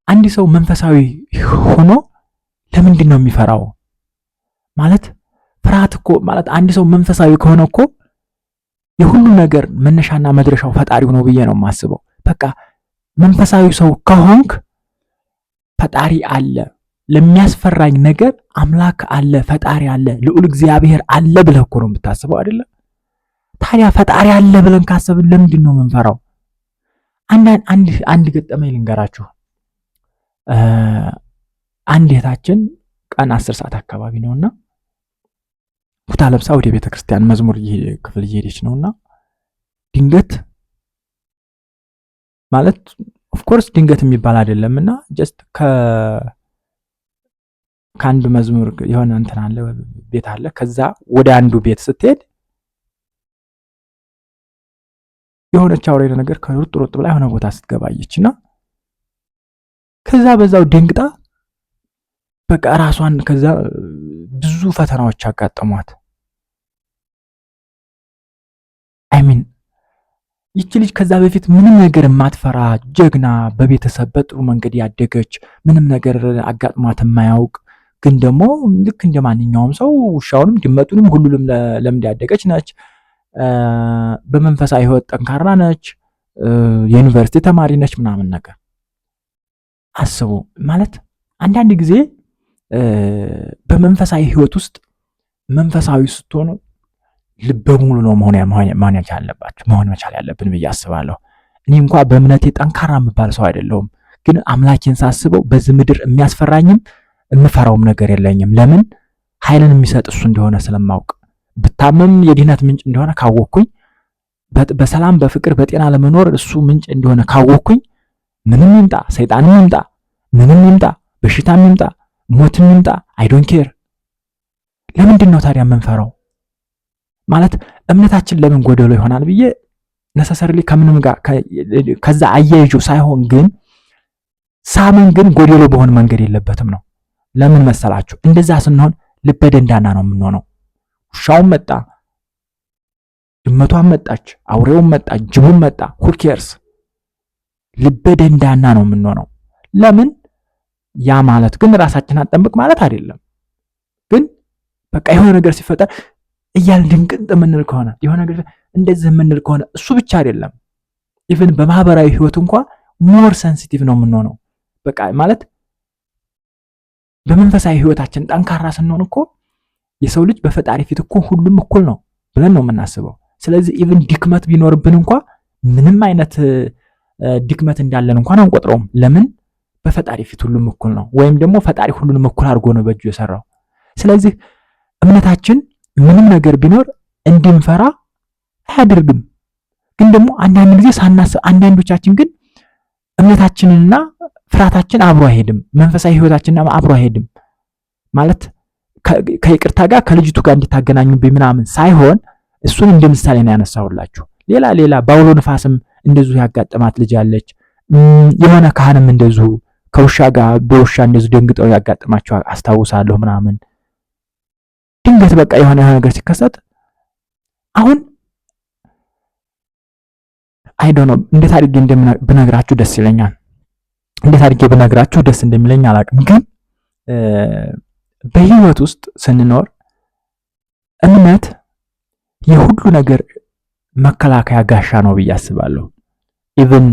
አንድ ሰው መንፈሳዊ ሆኖ ለምንድን ነው የሚፈራው? ማለት ፍርሃት እኮ ማለት አንድ ሰው መንፈሳዊ ከሆነ እኮ የሁሉ ነገር መነሻና መድረሻው ፈጣሪው ነው ብዬ ነው የማስበው። በቃ መንፈሳዊ ሰው ከሆንክ ፈጣሪ አለ፣ ለሚያስፈራኝ ነገር አምላክ አለ፣ ፈጣሪ አለ፣ ልዑል እግዚአብሔር አለ ብለህ እኮ ነው የምታስበው አይደለ? ታዲያ ፈጣሪ አለ ብለን ካሰብን ለምንድን ነው የምንፈራው? አንድ ገጠመኝ ልንገራችሁ። አንድ እህታችን ቀን 10 ሰዓት አካባቢ ነውና ኩታ ለብሳ ወደ ቤተ ክርስቲያን መዝሙር ክፍል እየሄደች ነውና ድንገት ማለት ኦፍ ኮርስ ድንገት የሚባል አይደለምና ጀስት ከአንዱ መዝሙር የሆነ እንትን አለ ቤት አለ። ከዛ ወደ አንዱ ቤት ስትሄድ የሆነች አውሬ ነገር ከሩጥ ብላ የሆነ ቦታ ስትገባየችና ከዛ በዛው ደንግጣ በቃ ራሷን ከዛ ብዙ ፈተናዎች አጋጠሟት። አይሚን ይቺ ልጅ ከዛ በፊት ምንም ነገር የማትፈራ ጀግና፣ በቤተሰብ በጥሩ መንገድ ያደገች፣ ምንም ነገር አጋጥሟት የማያውቅ ግን ደግሞ ልክ እንደ ማንኛውም ሰው ውሻውንም ድመቱንም ሁሉንም ለምድ ያደገች ነች። በመንፈሳዊ ህይወት ጠንካራ ነች። የዩኒቨርሲቲ ተማሪ ነች ምናምን ነገር አስቡ። ማለት አንዳንድ ጊዜ በመንፈሳዊ ህይወት ውስጥ መንፈሳዊ ስትሆኑ ልበ ሙሉ ነው መሆን መቻል ያለብን ብዬ አስባለሁ። እኔ እንኳን በእምነቴ ጠንካራ የምባል ሰው አይደለሁም፣ ግን አምላኬን ሳስበው በዚህ ምድር የሚያስፈራኝም የምፈራውም ነገር የለኝም። ለምን? ኃይልን የሚሰጥ እሱ እንደሆነ ስለማውቅ፣ ብታመም የድህነት ምንጭ እንደሆነ ካወቅኩኝ፣ በሰላም በፍቅር በጤና ለመኖር እሱ ምንጭ እንደሆነ ካወቅኩኝ፣ ምንም ይምጣ፣ ሰይጣንም ይምጣ፣ ምንም ይምጣ፣ በሽታም ይምጣ፣ ሞትም ይምጣ፣ አይ ዶንት ኬር። ለምንድን ነው ታዲያ የምንፈራው? ማለት እምነታችን ለምን ጎደሎ ይሆናል ብዬ ነሰሰርሊ ከምንም ጋር ከዛ አያይጆ ሳይሆን ግን ሳምን ግን ጎደሎ በሆነ መንገድ የለበትም ነው። ለምን መሰላችሁ? እንደዛ ስንሆን ልበ ደንዳና ነው የምንሆነው። ውሻውም መጣ፣ ድመቷም መጣች፣ አውሬውም መጣ፣ ጅቡም መጣ፣ who cares? ልበ ደንዳና ነው የምንሆነው። ለምን? ያ ማለት ግን ራሳችን አጠምቅ ማለት አይደለም። ግን በቃ የሆነ ነገር ሲፈጠር እያልን ድንቅጥ የምንል ከሆነ የሆነ ነገር እንደዚህ የምንል ከሆነ እሱ ብቻ አይደለም፣ ኢቭን በማህበራዊ ህይወት እንኳን ሞር ሴንሲቲቭ ነው የምንሆነው። በቃ ማለት በመንፈሳዊ ህይወታችን ጠንካራ ስንሆን እኮ የሰው ልጅ በፈጣሪ ፊት እኮ ሁሉም እኩል ነው ብለን ነው የምናስበው። ስለዚህ ኢቭን ድክመት ቢኖርብን እንኳን ምንም አይነት ድክመት እንዳለን እንኳን አንቆጥረውም። ለምን? በፈጣሪ ፊት ሁሉም እኩል ነው፣ ወይም ደግሞ ፈጣሪ ሁሉንም እኩል አድርጎ ነው በእጁ የሰራው። ስለዚህ እምነታችን ምንም ነገር ቢኖር እንድንፈራ አያደርግም። ግን ደግሞ አንዳንድ ጊዜ ሳናስብ አንዳንዶቻችን ግን እምነታችንና ፍርሃታችን አብሮ አይሄድም፣ መንፈሳዊ ህይወታችንና አብሮ አይሄድም። ማለት ከይቅርታ ጋር ከልጅቱ ጋር እንድታገናኙብኝ ምናምን ሳይሆን እሱን እንደ ምሳሌ ነው ያነሳሁላችሁ። ሌላ ባውሎ ንፋስም እንደዚሁ ያጋጠማት ልጅ አለች። የሆነ ካህንም እንደዚሁ ከውሻ ጋር በውሻ እንደዚሁ ደንግጠው ያጋጠማቸው አስታውሳለሁ ምናምን። ድንገት በቃ የሆነ ነገር ሲከሰት አሁን አይ ዶንት ኖ እንዴት አድርጌ ብነግራችሁ ደስ ይለኛል፣ እንዴት አድርጌ ብነግራችሁ ደስ እንደሚለኝ አላውቅም። ግን በህይወት ውስጥ ስንኖር እምነት የሁሉ ነገር መከላከያ ጋሻ ነው ብዬ አስባለሁ። ኢቭን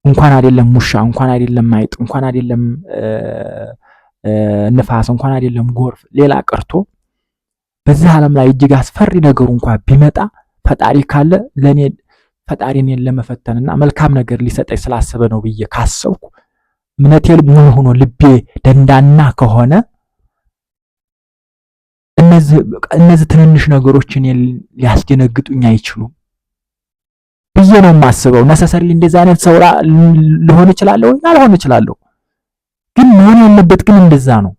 እንኳን አይደለም ውሻ፣ እንኳን አይደለም አይጥ፣ እንኳን አይደለም ንፋስ፣ እንኳን አይደለም ጎርፍ፣ ሌላ ቀርቶ በዚህ ዓለም ላይ እጅግ አስፈሪ ነገሩ እንኳን ቢመጣ ፈጣሪ ካለ ለኔ ፈጣሪ እኔን ለመፈተንና መልካም ነገር ሊሰጠኝ ስላሰበ ነው ብዬ ካሰብኩ፣ እምነቴ ሙሉ ሆኖ ልቤ ደንዳና ከሆነ እነዚህ ትንንሽ ነገሮች እኔን ሊያስደነግጡኝ አይችሉም ብዬ ነው የማስበው። ነሰሰርሊ እንደዛ አይነት ሰው ልሆን እችላለሁ ወይ አልሆን እችላለሁ፣ ግን መሆን ያለበት ግን እንደዛ ነው።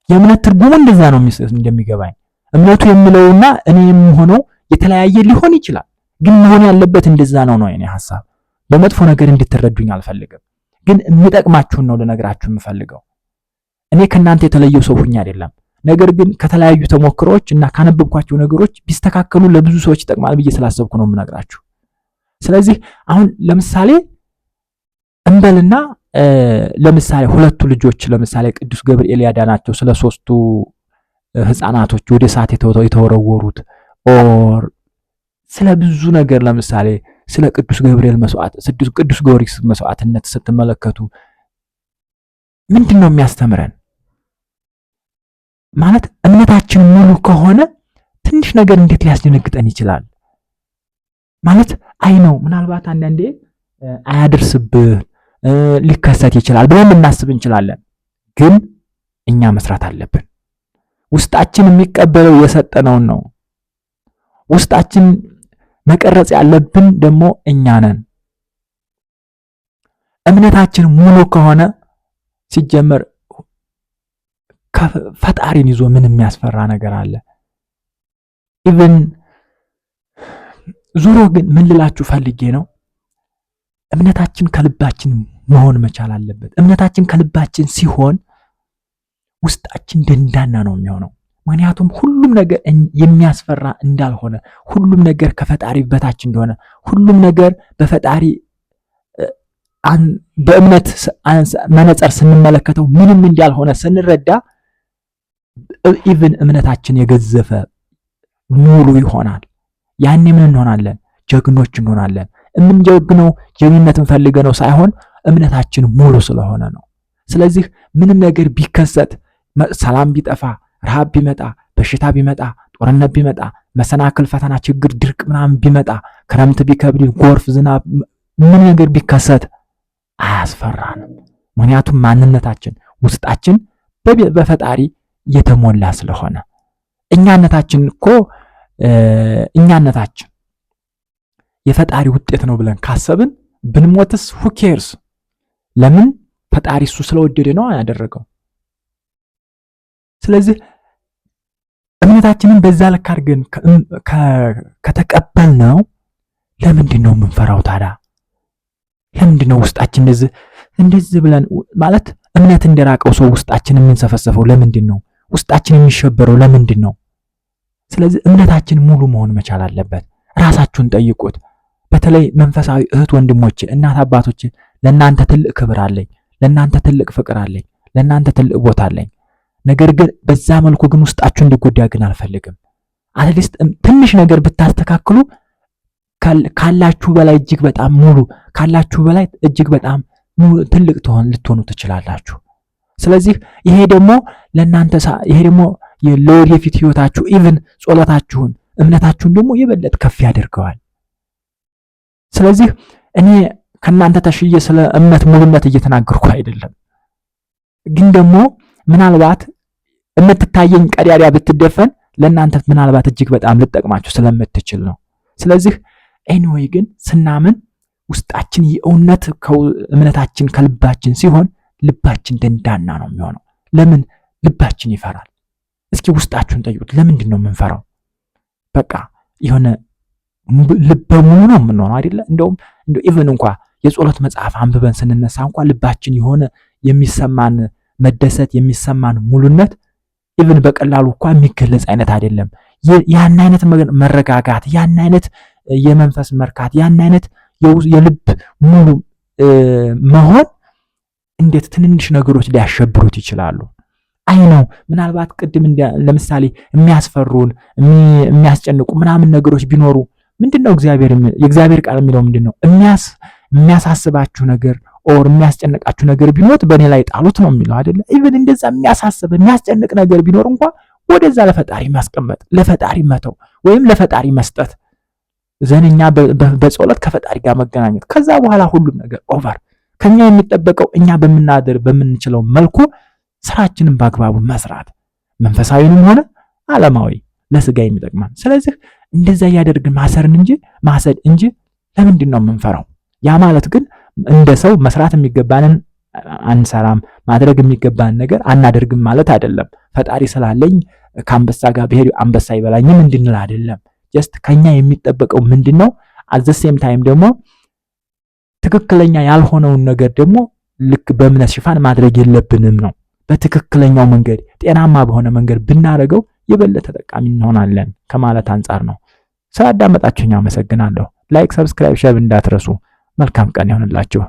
የእምነት ትርጉሙ እንደዛ ነው እንደሚገባኝ። እምነቱ የሚለውና እኔ የምሆነው የተለያየ ሊሆን ይችላል፣ ግን መሆን ያለበት እንደዛ ነው የኔ ሐሳብ። በመጥፎ ነገር እንድትረዱኝ አልፈልግም፣ ግን የሚጠቅማችሁን ነው ልነግራችሁ የምፈልገው። እኔ ከናንተ የተለየው ሰው ሁኛ አይደለም፣ ነገር ግን ከተለያዩ ተሞክሮዎች እና ካነበብኳቸው ነገሮች ቢስተካከሉ ለብዙ ሰዎች ይጠቅማል ብዬ ስላሰብኩ ነው የምነግራችሁ። ስለዚህ አሁን ለምሳሌ እንበልና ለምሳሌ ሁለቱ ልጆች ለምሳሌ ቅዱስ ገብርኤል ያዳናቸው ስለ ሶስቱ ህፃናቶች ወደ እሳት የተወረወሩት ኦር ስለ ብዙ ነገር ለምሳሌ ስለ ቅዱስ ገብርኤል መስዋዕት ቅዱስ ጊዮርጊስ መስዋዕትነት ስትመለከቱ ምንድነው የሚያስተምረን? ማለት እምነታችን ሙሉ ከሆነ ትንሽ ነገር እንዴት ሊያስደነግጠን ይችላል? ማለት አይ ነው ምናልባት አንዳንዴ አያድርስብህ ሊከሰት ይችላል ብለን እናስብ እንችላለን። ግን እኛ መስራት አለብን። ውስጣችን የሚቀበለው የሰጠነውን ነው። ውስጣችን መቀረጽ ያለብን ደግሞ እኛ ነን። እምነታችን ሙሉ ከሆነ ሲጀመር ፈጣሪን ይዞ ምን የሚያስፈራ ነገር አለ? ኢቭን ዙሮ ግን ምን ልላችሁ ፈልጌ ነው፣ እምነታችን ከልባችን መሆን መቻል አለበት። እምነታችን ከልባችን ሲሆን ውስጣችን ደንዳና ነው የሚሆነው። ምክንያቱም ሁሉም ነገር የሚያስፈራ እንዳልሆነ፣ ሁሉም ነገር ከፈጣሪ በታች እንደሆነ፣ ሁሉም ነገር በፈጣሪ በእምነት መነጽር ስንመለከተው ምንም እንዳልሆነ ስንረዳ ኢቭን እምነታችን የገዘፈ ሙሉ ይሆናል። ያኔ ምን እንሆናለን? ጀግኖች እንሆናለን። የምንጀግነው ጀግንነትን ፈልገን ነው ሳይሆን እምነታችን ሙሉ ስለሆነ ነው። ስለዚህ ምንም ነገር ቢከሰት፣ ሰላም ቢጠፋ፣ ረሃብ ቢመጣ፣ በሽታ ቢመጣ፣ ጦርነት ቢመጣ፣ መሰናክል፣ ፈተና፣ ችግር፣ ድርቅ ምናምን ቢመጣ፣ ክረምት ቢከብድ፣ ጎርፍ፣ ዝናብ፣ ምን ነገር ቢከሰት አያስፈራንም። ምክንያቱም ማንነታችን ውስጣችን በፈጣሪ የተሞላ ስለሆነ እኛነታችን የፈጣሪ ውጤት ነው ብለን ካሰብን ብንሞትስ who cares? ለምን? ፈጣሪ እሱ ስለወደደ ነው ያደረገው። ስለዚህ እምነታችንን በዛ ልክ አድርገን ከተቀበልነው ለምንድን ነው የምንፈራው ታዲያ? ለምንድን ነው ውስጣችን እንደዚህ ብለን ማለት እምነት እንደራቀው ሰው ውስጣችን የምንሰፈሰፈው ለምንድን ነው? ውስጣችን የሚሸበረው ለምንድን ነው? ስለዚህ እምነታችን ሙሉ መሆን መቻል አለበት። ራሳችሁን ጠይቁት። በተለይ መንፈሳዊ እህት ወንድሞቼ፣ እናት አባቶቼ፣ ለእናንተ ትልቅ ክብር አለኝ፣ ለእናንተ ትልቅ ፍቅር አለኝ፣ ለእናንተ ትልቅ ቦታ አለኝ። ነገር ግን በዛ መልኩ ግን ውስጣችሁ እንዲጎዳ ግን አልፈልግም። አትሊስት ትንሽ ነገር ብታስተካክሉ ካላችሁ በላይ እጅግ በጣም ሙሉ ካላችሁ በላይ እጅግ በጣም ትልቅ ልትሆኑ ትችላላችሁ። ስለዚህ ይሄ ደግሞ ለወደፊት ህይወታችሁ ኢቭን ጸሎታችሁን እምነታችሁን ደግሞ የበለጠ ከፍ ያደርገዋል። ስለዚህ እኔ ከናንተ ተሽዬ ስለ እምነት ሙሉነት እየተናገርኩ አይደለም። ግን ደግሞ ምናልባት የምትታየኝ ቀዳዳ ብትደፈን ለእናንተ ምናልባት እጅግ በጣም ልጠቅማችሁ ስለምትችል ነው። ስለዚህ ኤኒዌይ ግን ስናምን ውስጣችን የእውነት እምነታችን ከልባችን ሲሆን ልባችን ደንዳና ነው የሚሆነው። ለምን ልባችን ይፈራል? እስኪ ውስጣችሁን ጠይቁት። ለምንድን ነው የምንፈራው? በቃ የሆነ ልበ ሙሉ ነው የምንሆነው አይደለ? እንደው ኢቭን እንኳ የጸሎት መጽሐፍ አንብበን ስንነሳ እንኳ ልባችን የሆነ የሚሰማን መደሰት የሚሰማን ሙሉነት ኢቭን በቀላሉ እንኳ የሚገለጽ አይነት አይደለም። ያን አይነት መረጋጋት፣ ያን አይነት የመንፈስ መርካት፣ ያን አይነት የልብ ሙሉ መሆን እንዴት ትንንሽ ነገሮች ሊያሸብሩት ይችላሉ? አይ ነው ምናልባት ቅድም ለምሳሌ የሚያስፈሩን የሚያስጨንቁ ምናምን ነገሮች ቢኖሩ ምንድነው የእግዚአብሔር ቃል የሚለው ምንድነው? የሚያሳስባችሁ ነገር ኦር የሚያስጨንቃችሁ ነገር ቢኖር በእኔ ላይ ጣሉት ነው የሚለው አይደለ? ኢቭን እንደዛ የሚያሳስብ የሚያስጨንቅ ነገር ቢኖር እንኳን ወደዛ ለፈጣሪ ማስቀመጥ፣ ለፈጣሪ መተው ወይም ለፈጣሪ መስጠት፣ ዘንኛ በጸሎት ከፈጣሪ ጋር መገናኘት። ከዛ በኋላ ሁሉም ነገር ኦቨር። ከኛ የሚጠበቀው እኛ በምንችለው መልኩ ስራችንን በአግባቡ መስራት፣ መንፈሳዊንም ሆነ ዓለማዊ ለስጋ የሚጠቅማን። ስለዚህ እንደዛ እያደረግን ማሰድ እንጂ ለምንድን ነው የምንፈራው? ያ ማለት ግን እንደ ሰው መስራት የሚገባንን አንሰራም፣ ማድረግ የሚገባን ነገር አናደርግም ማለት አይደለም። ፈጣሪ ስላለኝ ከአንበሳ ጋር ብሄድ አንበሳ ይበላኝም እንድንል አይደለም። ጀስት ከኛ የሚጠበቀው ምንድነው? አት ዘ ሴም ታይም ደግሞ ትክክለኛ ያልሆነውን ነገር ደግሞ ልክ በእምነት ሽፋን ማድረግ የለብንም ነው። በትክክለኛው መንገድ ጤናማ በሆነ መንገድ ብናደርገው የበለጠ ተጠቃሚ እንሆናለን ከማለት አንጻር ነው። ስላዳመጣችሁኝ አመሰግናለሁ። ላይክ፣ ሰብስክራይብ፣ ሼር እንዳትረሱ። መልካም ቀን ይሁንላችሁ።